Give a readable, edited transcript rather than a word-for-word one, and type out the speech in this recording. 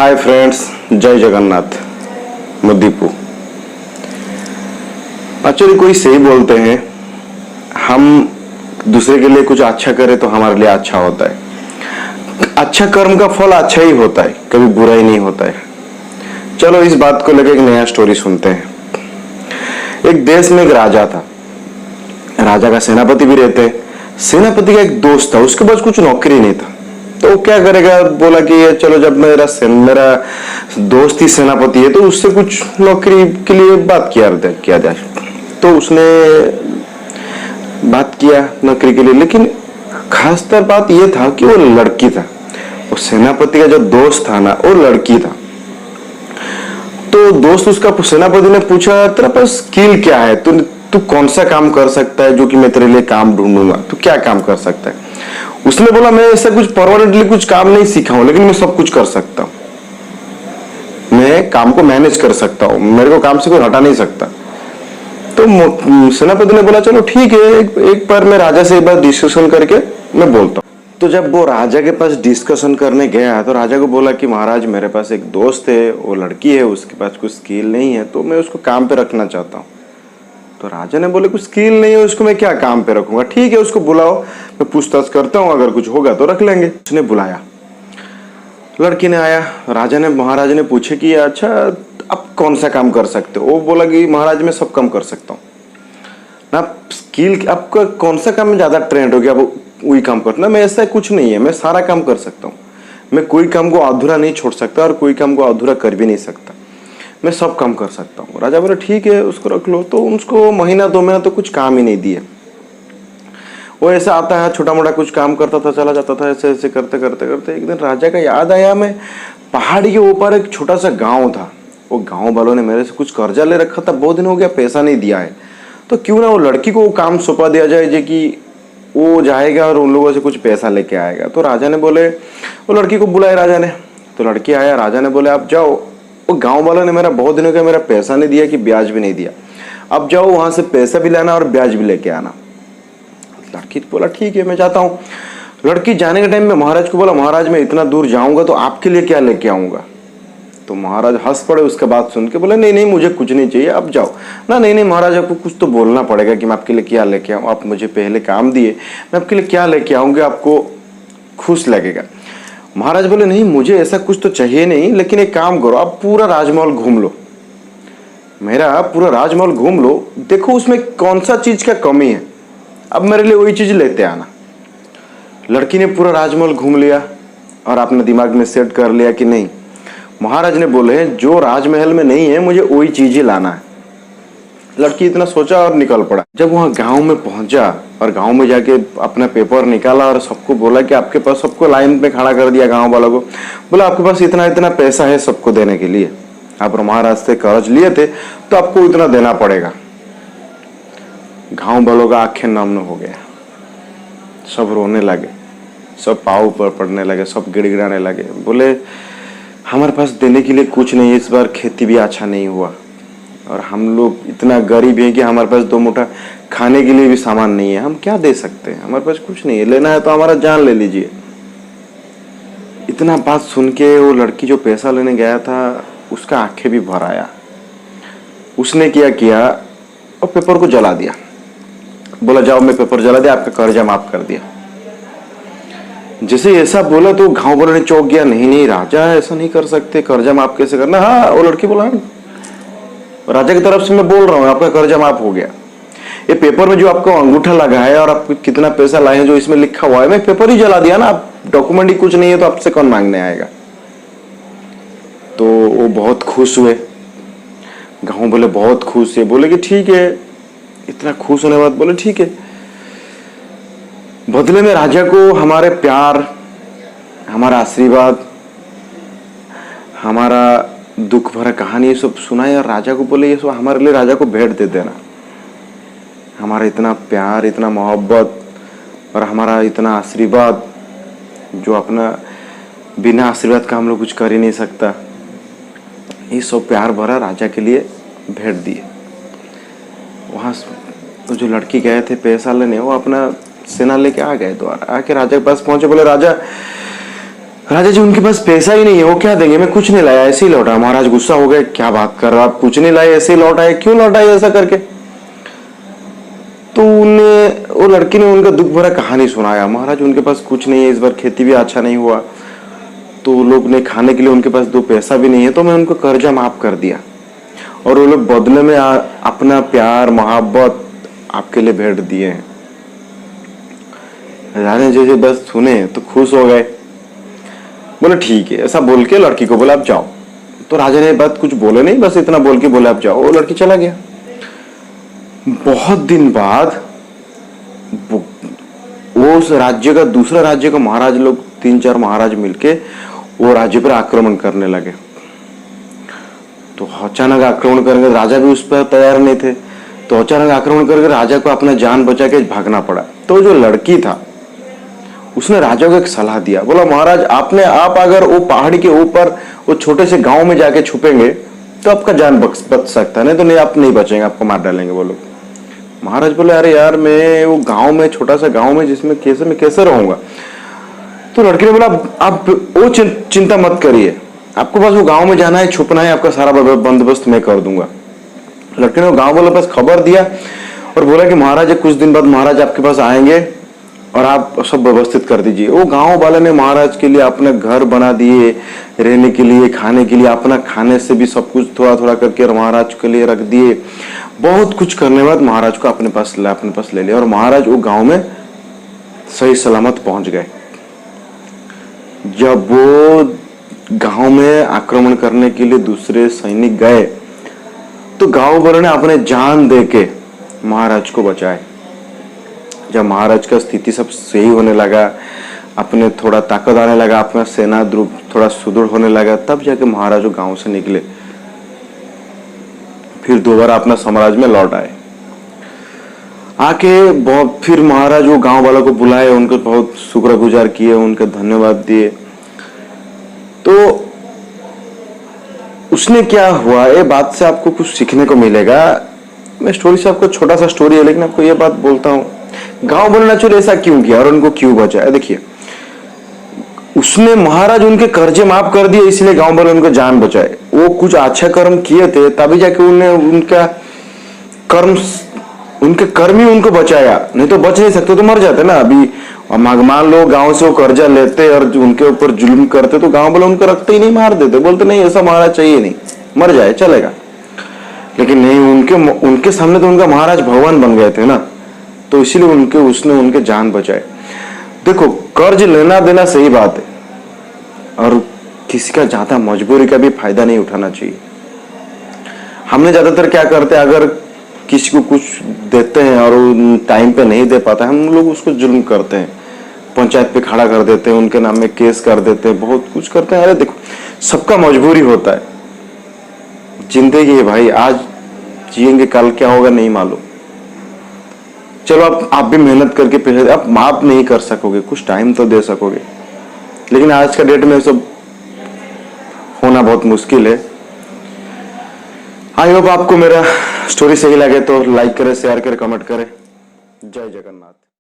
Hi friends, जय Jagannath. मुद्दीपू actually कोई सही बोलते हैं, हम दूसरे के लिए कुछ अच्छा करें तो हमारे लिए अच्छा होता है। अच्छा कर्म का फल अच्छा ही होता है, कभी बुरा ही नहीं होता है। चलो इस बात को लेकर एक नया स्टोरी सुनते हैं। एक देश में एक राजा था। राजा का सेनापति भी रहते हैं। सेनापति का एक दोस्त था, उसके पास कुछ नौकरी नहीं था। तो वो क्या करेगा, बोला कि चलो जब मेरा दोस्त ही सेनापति है तो उससे कुछ नौकरी के लिए बात किया जाए। तो उसने बात किया नौकरी के लिए, लेकिन खासतर बात यह था कि वो लड़की था। वो सेनापति का जो दोस्त था ना, वो लड़की था। तो दोस्त उसका सेनापति ने पूछा, तेरा पास स्किल क्या है, तू कौन सा काम कर सकता है जो कि मैं तेरे लिए काम ढूंढूंगा, तू क्या काम कर सकता है। उसने बोला, मैं ऐसा कुछ परमानेंटली कुछ काम नहीं सीखा हूं, लेकिन मैं सब कुछ कर सकता हूं। मैं काम को मैनेज कर सकता हूं, मेरे को काम से कोई हटा नहीं सकता। तो सेनापति ने बोला, चलो ठीक है, एक बार मैं राजा से एक बार डिस्कशन करके मैं बोलता हूँ। तो जब वो राजा के पास डिस्कशन करने गया तो राजा को बोला कि महाराज, मेरे पास एक दोस्त है, वो लड़की है, उसके पास कुछ स्किल नहीं है, तो मैं उसको काम पे रखना चाहता हूँ। तो राजा ने बोले, कुछ स्किल नहीं है उसको मैं क्या काम पे रखूंगा, ठीक है उसको बुलाओ, मैं पूछताछ करता हूँ, अगर कुछ होगा तो रख लेंगे। उसने बुलाया, लड़की ने आया। महाराज ने पूछे कि अच्छा आप कौन सा काम कर सकते हो। वो बोला कि महाराज मैं सब काम कर सकता हूँ ना। स्किल आपका कौन सा काम में ज्यादा ट्रेंड हो गया, आप वही काम करना। मैं ऐसा कुछ नहीं है, मैं सारा काम कर सकता हूँ। मैं कोई काम को अधूरा नहीं छोड़ सकता और कोई काम को अधूरा कर भी नहीं सकता। मैं सब काम कर सकता हूँ। राजा बोले, ठीक है उसको रख लो। तो उसको महीना 2 महीना तो कुछ काम ही नहीं दिए। वो ऐसा आता है, छोटा मोटा कुछ काम करता था, चला जाता था। ऐसे ऐसे करते करते करते एक दिन राजा का याद आया, मैं पहाड़ी के ऊपर एक छोटा सा गांव था। वो गांव वालों ने मेरे से कुछ कर्जा ले रखा था, बहुत दिन हो गया पैसा नहीं दिया है। तो क्यों ना वो लड़की को वो काम सौंपा दिया जाए, जो कि वो जाएगा और उन लोगों से कुछ पैसा लेके आएगा। तो राजा ने बोले, वो लड़की को बुलाए राजा ने। तो लड़की आया, राजा ने बोले, आप जाओ, वो गांव वालों ने मेरा बहुत दिनों का मेरा पैसा नहीं दिया, कि ब्याज भी नहीं दिया, अब जाओ वहां से पैसा भी लाना और ब्याज भी लेके आना। लड़की बोला, ठीक है मैं जाता हूँ। लड़की जाने के टाइम में महाराज को बोला, महाराज मैं इतना दूर जाऊंगा तो आपके लिए क्या लेके आऊंगा। तो महाराज हंस पड़े उसके बात सुन के, बोले नहीं नहीं मुझे कुछ नहीं चाहिए, आप जाओ ना। नहीं नहीं महाराज, आपको कुछ तो बोलना पड़ेगा कि मैं आपके लिए क्या लेके आऊँ। आप मुझे पहले काम दिए, मैं आपके लिए क्या लेके आऊंगा, आपको खुश लगेगा। महाराज बोले, नहीं मुझे ऐसा कुछ तो चाहिए नहीं, लेकिन एक काम करो, आप पूरा राजमहल घूम लो, मेरा पूरा राजमहल घूम लो, देखो उसमें कौन सा चीज का कमी है, अब मेरे लिए वही चीज लेते आना। लड़की ने पूरा राजमहल घूम लिया और अपने दिमाग में सेट कर लिया कि नहीं, महाराज ने बोले जो राजमहल में नहीं है मुझे वही चीज ही लाना है। लड़की इतना सोचा और निकल पड़ा। जब वहां गांव में पहुंचा और गांव में जाके अपना पेपर निकाला और सबको बोला कि आपके पास, सबको लाइन में खड़ा कर दिया गांव वालों को। बोला, आपके पास इतना इतना पैसा है सबको देने के लिए, आप महाराज से कर्ज लिए थे तो आपको इतना देना पड़ेगा। गांव वालों का आंखें नम हो गया, सब रोने लगे, सब पाँव पर पड़ने लगे, सब गिड़गिड़ाने लगे। बोले, हमारे पास देने के लिए कुछ नहीं है, इस बार खेती भी अच्छा नहीं हुआ और हम लोग इतना गरीब हैं कि हमारे पास 2 मुठ्ठा खाने के लिए भी सामान नहीं है, हम क्या दे सकते हैं, हमारे पास कुछ नहीं है, लेना है तो हमारा जान ले लीजिए। इतना बात सुन के वो लड़की जो पैसा लेने गया था उसका आंखें भी भर आया। उसने किया और पेपर को जला दिया। बोला, जाओ मैं पेपर जला दिया, आपका कर्जा माफ कर दिया। जैसे ऐसा बोला तो गांव वालों ने चौंक गया, नहीं नहीं राजा ऐसा नहीं कर सकते, कर्जा माफ कैसे करना। हाँ, वो लड़की बोला, राजा की तरफ से मैं बोल रहा हूँ आपका कर्जा माफ हो गया। ये पेपर में जो आपको अंगूठा लगा है और आप कितना पैसा लाए हैं जो इसमें लिखा हुआ है, मैं पेपर ही जला दिया ना, आप डॉक्यूमेंट ही कुछ नहीं है तो आपसे कौन मांगने आएगा। तो वो बहुत खुश हुए, गांव बोले बहुत खुश है। बोले कि ठीक है, इतना खुश होने के बाद बोले ठीक है, बदले में राजा को हमारे प्यार, हमारा आशीर्वाद, हमारा दुख भरा कहानी ये सब सुनाए और राजा को बोले ये सब हमारे लिए राजा को भेंट दे देना। हमारा इतना प्यार, इतना मोहब्बत और हमारा इतना आशीर्वाद, जो अपना बिना आशीर्वाद का हम लोग कुछ कर ही नहीं सकता, ये सब प्यार भरा राजा के लिए भेंट दिए। वहाँ जो लड़की गए थे पैसा लेने, वो अपना सेना लेके आ गए द्वार। आके राजा के पास पहुंचे, बोले राजा राजा जी उनके पास पैसा ही नहीं है, वो क्या देंगे, मैं कुछ नहीं लाया, ऐसे ही लौटा। महाराज गुस्सा हो गए, क्या बात कर रहा, आप कुछ नहीं लाए, ऐसे ही लौटाए, क्यों लौटाए ऐसा करके। तो उन्हें वो लड़की ने उनका दुख भरा कहानी सुनाया, महाराज उनके पास कुछ नहीं है, इस बार खेती भी अच्छा नहीं हुआ, तो लोग ने खाने के लिए उनके पास दो पैसा भी नहीं है, तो मैं उनको कर्जा माफ कर दिया और वो लोग बदले में अपना प्यार मोहब्बत आपके लिए भेंट दिए हैं। राजा जैसे बस सुने तो खुश हो गए, बोले ठीक है, ऐसा बोल के लड़की को बोला आप जाओ। तो राजा ने बात कुछ बोले नहीं, बस इतना बोल के बोले आप जाओ, वो लड़की चला गया। बहुत दिन बाद वो उस राज्य का, दूसरा राज्य का महाराज लोग 3-4 महाराज मिलके वो राज्य पर आक्रमण करने लगे। तो अचानक आक्रमण करेंगे, राजा भी उस पर तैयार नहीं थे, तो अचानक आक्रमण करके राजा को अपना जान बचा के भागना पड़ा। तो जो लड़की था उसने राजा को एक सलाह दिया, बोला महाराज आप अगर वो पहाड़ी के ऊपर वो छोटे से गांव में जाके छुपेंगे तो आपका जान बच सकता है, नहीं तो नहीं, आप नहीं बचेंगे, आपको मार डालेंगे वो लोग। महाराज बोले अरे यार मैं वो गांव में, छोटा सा गांव में, जिसमें मैं कैसे रहूंगा। तो लड़की ने बोला आप वो चिंता मत करिए, आपको बस वो गांव में जाना है, छुपना है, आपका सारा बंदोबस्त मैं कर दूंगा। लड़के ने गांव वालों के पास खबर दिया और बोला कि महाराज कुछ दिन बाद महाराज आपके पास आएंगे और आप सब व्यवस्थित कर दीजिए। वो गांव वाले ने महाराज के लिए अपने घर बना दिए, रहने के लिए, खाने के लिए, अपना खाने से भी सब कुछ थोड़ा थोड़ा करके महाराज के लिए रख दिए। बहुत कुछ करने बाद महाराज को अपने पास ले लिया और महाराज वो गांव में सही सलामत पहुंच गए। जब वो गांव में आक्रमण करने के लिए दूसरे सैनिक गए तो गांव वालों ने अपने जान देके महाराज को बचाए। जब महाराज का स्थिति सब सही होने लगा, अपने थोड़ा ताकत आने लगा, अपना सेना थोड़ा सुदृढ़ होने लगा, तब जाके महाराज गांव से निकले, फिर दोबारा अपना साम्राज्य में लौट आए। आके फिर महाराज वो गांव वालों को बुलाए, उनको बहुत शुक्रगुजार किए, उनके धन्यवाद दिए। तो उसने क्या हुआ, ये बात से आपको कुछ सीखने को मिलेगा। मैं स्टोरी से आपको छोटा सा स्टोरी है, लेकिन आपको ये बात बोलता हूँ, गांव वालों ने चलो ऐसा क्यों किया और उनको क्यों बचाया। देखिए उसने, महाराज उनके कर्जे माफ कर दिए, इसलिए गांव वालों उनको जान बचाए। वो कुछ अच्छा कर्म किए थे तभी जाके उन्हें उनका उनके कर्म ही उनको बचाया, नहीं तो बच नहीं सकते तो मर जाते ना। अभी मान लो गांव से वो कर्जा लेते और उनके ऊपर जुल्म करते तो गांव वाले उनको रखते ही नहीं, मार देते, बोलते नहीं ऐसा महाराज चाहिए नहीं, मर जाए चलेगा। लेकिन नहीं, उनके सामने तो उनका महाराज भगवान बन गए थे ना, तो इसीलिए उसने उनके जान बचाए। देखो कर्ज लेना देना सही बात है और किसी का ज्यादा मजबूरी का भी फायदा नहीं उठाना चाहिए। हमने ज्यादातर क्या करते हैं, अगर किसी को कुछ देते हैं और वो टाइम पे नहीं दे पाता, हम लोग उसको जुल्म करते हैं, पंचायत पे खड़ा कर देते हैं, उनके नाम में केस कर देते हैं, बहुत कुछ करते हैं। अरे देखो सबका मजबूरी होता है, जिंदगी है भाई, आज जिएंगे कल क्या होगा नहीं मालूम। चलो आप भी मेहनत करके पैसे, आप माफ नहीं कर सकोगे, कुछ टाइम तो दे सकोगे, लेकिन आज का डेट में सब होना बहुत मुश्किल है। आई होप आपको मेरा स्टोरी सही लगे तो लाइक करें, शेयर करें, कमेंट करें। जय जगन्नाथ।